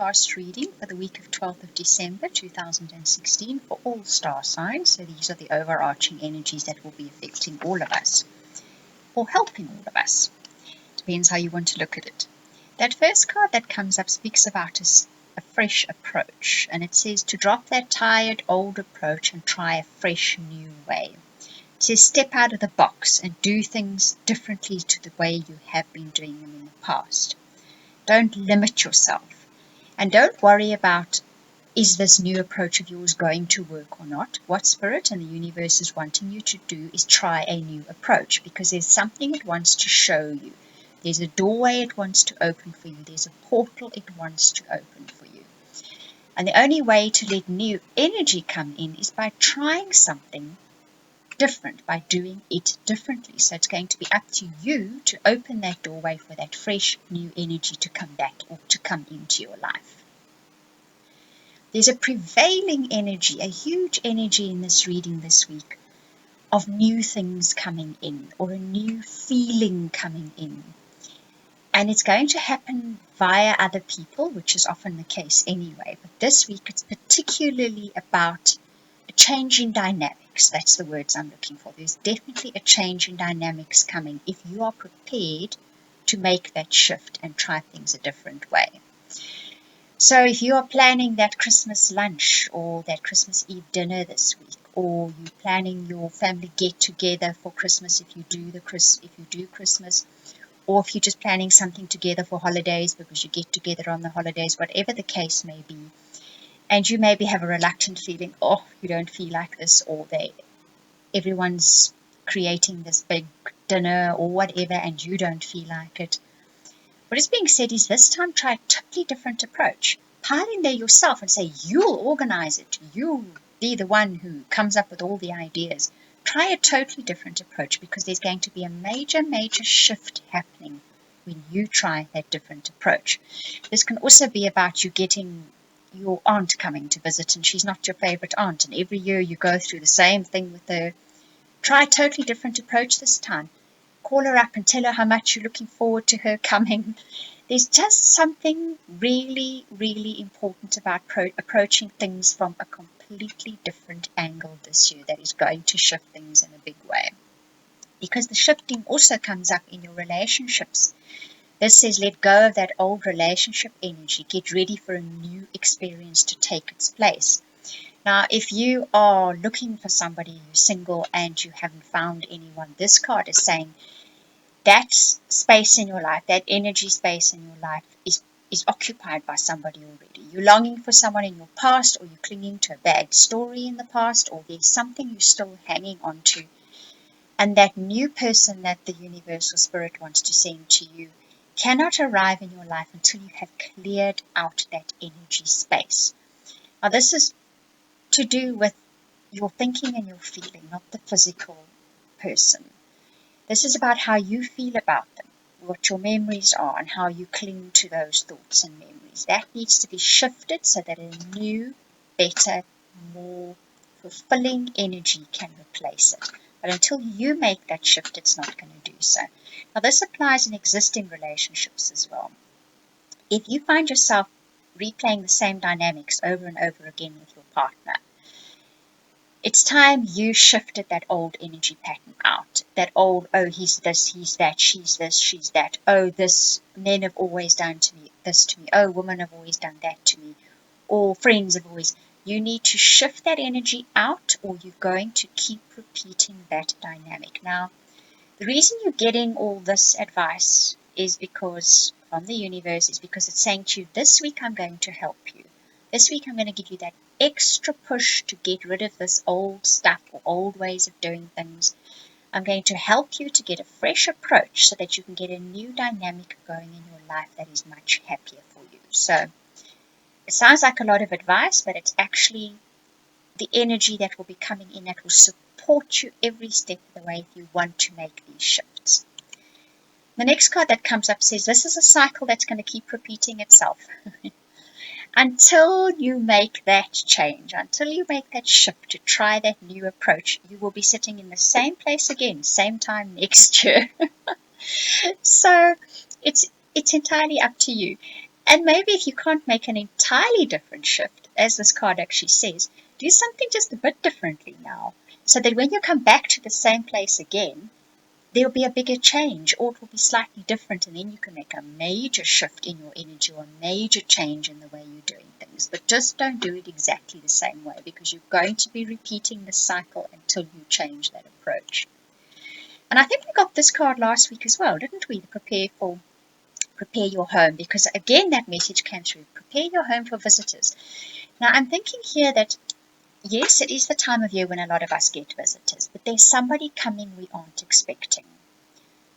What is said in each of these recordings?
forecast reading for the week of 12th of December 2016 for all star signs. So these are the overarching energies that will be affecting all of us, or helping all of us. Depends how you want to look at it. That first card that comes up speaks about a fresh approach, and it says to drop that tired old approach and try a fresh new way. It says step out of the box and do things differently to the way you have been doing them in the past. Don't limit yourself, and don't worry about, is this new approach of yours going to work or not? What Spirit and the universe is wanting you to do is try a new approach, because there's something it wants to show you. There's a doorway it wants to open for you. There's a portal it wants to open for you. And the only way to let new energy come in is by trying something different, by doing it differently. So it's going to be up to you to open that doorway for that fresh new energy to come back or to come into your life. There's a prevailing energy, a huge energy in this reading this week of new things coming in, or a new feeling coming in. And it's going to happen via other people, which is often the case anyway. But this week it's particularly about a change in dynamics. That's the words I'm looking for. There's definitely a change in dynamics coming if you are prepared to make that shift and try things a different way. So if you are planning that Christmas lunch or that Christmas Eve dinner this week, or you're planning your family get together for Christmas if you do Christmas, or if you're just planning something together for holidays because you get together on the holidays, whatever the case may be, and you maybe have a reluctant feeling, oh, you don't feel like this, or everyone's creating this big dinner or whatever, and you don't feel like it. What is being said is this time try a totally different approach. Pile in there yourself and say, you'll organize it. You'll be the one who comes up with all the ideas. Try a totally different approach, because there's going to be a major, major shift happening when you try that different approach. This can also be about you getting your aunt coming to visit, and she's not your favorite aunt, and every year you go through the same thing with her. Try a totally different approach this time. Call her up and tell her how much you're looking forward to her coming. There's just something really, really important about approaching things from a completely different angle this year that is going to shift things in a big way. Because the shifting also comes up in your relationships. This says let go of that old relationship energy. Get ready for a new experience to take its place. Now, if you are looking for somebody, you're single and you haven't found anyone, this card is saying that space in your life, that energy space in your life is occupied by somebody already. You're longing for someone in your past, or you're clinging to a bad story in the past, or there's something you're still hanging on to. And that new person that the universal spirit wants to send to you cannot arrive in your life until you have cleared out that energy space. Now, this is to do with your thinking and your feeling, not the physical person. This is about how you feel about them, what your memories are, and how you cling to those thoughts and memories. That needs to be shifted so that a new, better, more fulfilling energy can replace it. But until you make that shift, it's not going to do so. Now, this applies in existing relationships as well. If you find yourself replaying the same dynamics over and over again with your partner, it's time you shifted that old energy pattern out. That old, oh, he's this, he's that, she's this, she's that. Oh, this, men have always done to me this to me. Oh, women have always done that to me. Or friends have always. You need to shift that energy out, or you're going to keep repeating that dynamic. Now, the reason you're getting all this advice is because, from the universe, is because it's saying to you, this week I'm going to help you. This week I'm going to give you that extra push to get rid of this old stuff or old ways of doing things. I'm going to help you to get a fresh approach so that you can get a new dynamic going in your life that is much happier for you. So it sounds like a lot of advice, but it's actually the energy that will be coming in that will support you every step of the way if you want to make these shifts. The next card that comes up says this is a cycle that's going to keep repeating itself. Until you make that change, until you make that shift to try that new approach, you will be sitting in the same place again, same time next year. So it's entirely up to you. And maybe if you can't make an entirely different shift, as this card actually says, do something just a bit differently now, so that when you come back to the same place again, there will be a bigger change, or it will be slightly different, and then you can make a major shift in your energy or a major change in the way you're doing things. But just don't do it exactly the same way, because you're going to be repeating the cycle until you change that approach. And I think we got this card last week as well, didn't we? Prepare your home, because again that message came through. Prepare your home for visitors. Now I'm thinking here that yes, it is the time of year when a lot of us get visitors, but there's somebody coming we aren't expecting.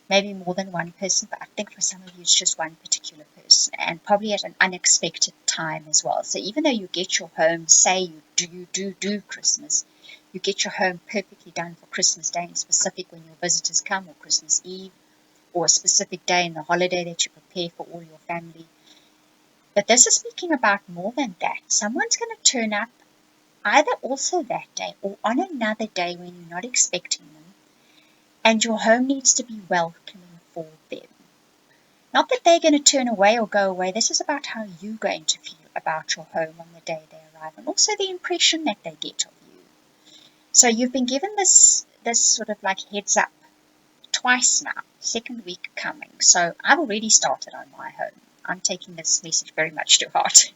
Maybe more than one person, but I think for some of you it's just one particular person, and probably at an unexpected time as well. So even though you get your home, say you do Christmas, you get your home perfectly done for Christmas Day in specific when your visitors come, or Christmas Eve, or a specific day in the holiday that you prepare for all your family. But this is speaking about more than that. Someone's going to turn up either also that day or on another day when you're not expecting them, and your home needs to be welcoming for them. Not that they're going to turn away or go away. This is about how you're going to feel about your home on the day they arrive, and also the impression that they get of you. So you've been given this sort of like heads up twice now, second week coming. So I've already started on my home. I'm taking this message very much to heart.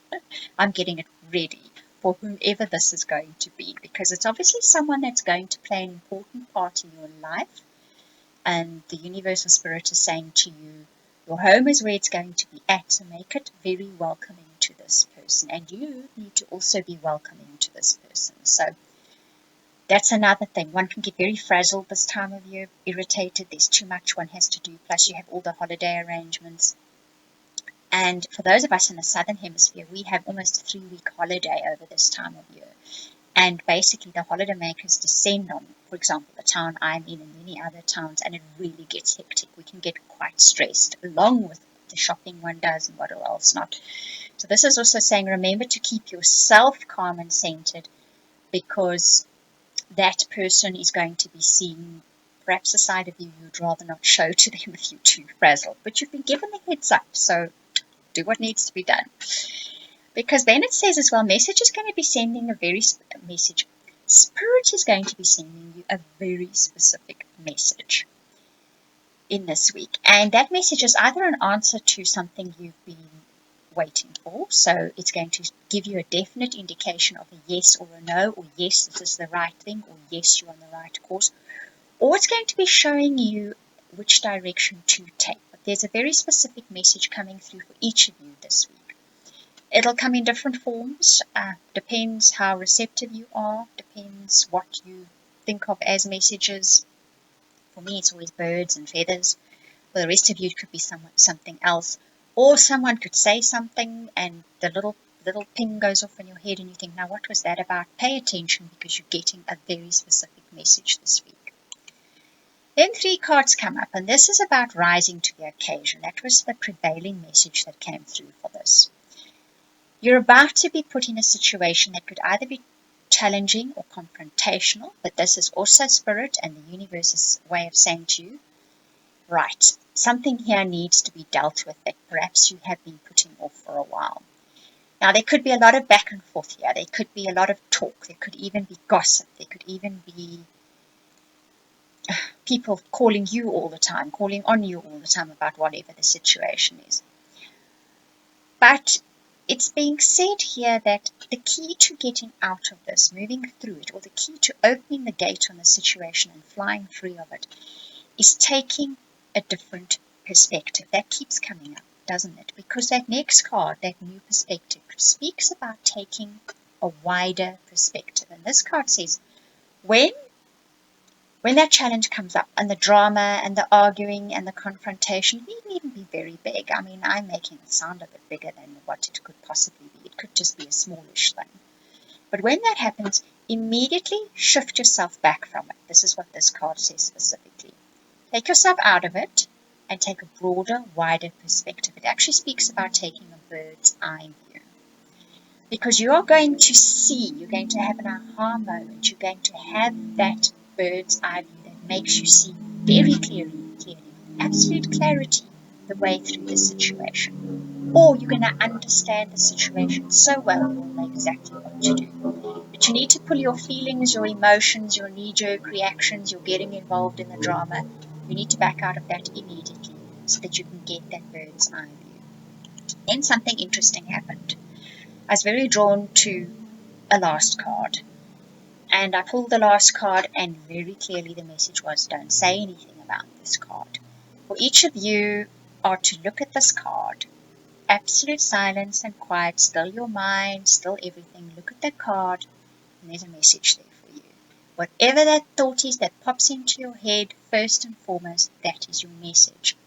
I'm getting it ready for whomever this is going to be, because it's obviously someone that's going to play an important part in your life. And the universal spirit is saying to you, your home is where it's going to be at, so make it very welcoming to this person. And you need to also be welcoming to this person. So that's another thing. One can get very frazzled this time of year, irritated. There's too much one has to do. Plus you have all the holiday arrangements. And for those of us in the Southern Hemisphere, we have almost a 3-week holiday over this time of year. And basically the holiday makers descend on, for example, the town I'm in and many other towns, and it really gets hectic. We can get quite stressed, along with the shopping one does and what else not. So this is also saying, remember to keep yourself calm and centered, because that person is going to be seeing perhaps a side of you you'd rather not show to them if you're too frazzled. But you've been given the heads up, so do what needs to be done. Because then it says as well, message is going to be sending a very message. Spirit is going to be sending you a very specific message in this week. And that message is either an answer to something you've been waiting for. So it's going to give you a definite indication of a yes or a no, or yes, this is the right thing, or yes, you're on the right course. Or it's going to be showing you which direction to take. But there's a very specific message coming through for each of you this week. It'll come in different forms, depends how receptive you are, depends what you think of as messages. For me, it's always birds and feathers. For the rest of you, it could be something else. Or someone could say something and the little ping goes off in your head and you think, now what was that about? Pay attention, because you're getting a very specific message this week. Then 3 cards come up, and this is about rising to the occasion. That was the prevailing message that came through for this. You're about to be put in a situation that could either be challenging or confrontational, but this is also spirit and the universe's way of saying to you, right, something here needs to be dealt with that perhaps you have been putting off for a while. Now, there could be a lot of back and forth here. There could be a lot of talk. There could even be gossip. There could even be people calling you all the time, calling on you all the time about whatever the situation is. But it's being said here that the key to getting out of this, moving through it, or the key to opening the gate on the situation and flying free of it, is taking a different perspective. That keeps coming up, doesn't it? Because that next card, that new perspective, speaks about taking a wider perspective. And this card says, when that challenge comes up, and the drama and the arguing and the confrontation, it needn't even be very big. I mean, I'm making it sound a bit bigger than what it could possibly be. It could just be a smallish thing. But when that happens, immediately shift yourself back from it. This is what this card says specifically. Take yourself out of it and take a broader, wider perspective. It actually speaks about taking a bird's eye view. Because you are going to see, you're going to have an aha moment, you're going to have that bird's eye view that makes you see very clearly, absolute clarity, the way through the situation. or you're going to understand the situation so well you'll know exactly what to do. But you need to pull your feelings, your emotions, your knee-jerk reactions, your getting involved in the drama. You need to back out of that immediately so that you can get that bird's eye view. Then something interesting happened. I was very drawn to a last card. And I pulled the last card, and very clearly the message was, don't say anything about this card. For each of you are to look at this card, absolute silence and quiet, still your mind, still everything. Look at that card, and there's a message there for you. Whatever that thought is that pops into your head, first and foremost, that is your message.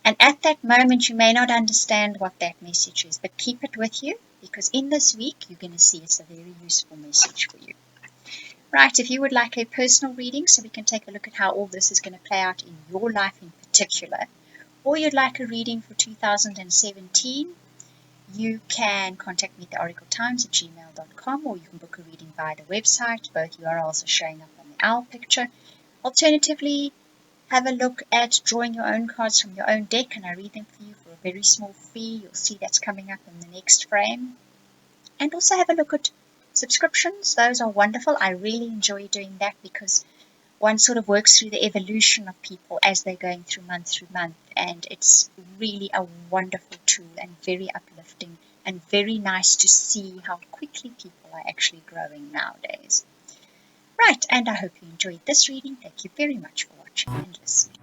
And at that moment, you may not understand what that message is, but keep it with you, because in this week, you're going to see it's a very useful message for you. Right, if you would like a personal reading so we can take a look at how all this is going to play out in your life in particular, or you'd like a reading for 2017, you can contact me at theoracletimes@gmail.com, or you can book a reading via the website. Both URLs are showing up on the owl picture. Alternatively, have a look at drawing your own cards from your own deck, and I read them for you for a very small fee. You'll see that's coming up in the next frame. And also have a look at subscriptions. Those are wonderful. I really enjoy doing that because one sort of works through the evolution of people as they're going through month, and it's really a wonderful tool and very uplifting and very nice to see how quickly people are actually growing nowadays. Right, and I hope you enjoyed this reading. Thank you very much for watching and listening.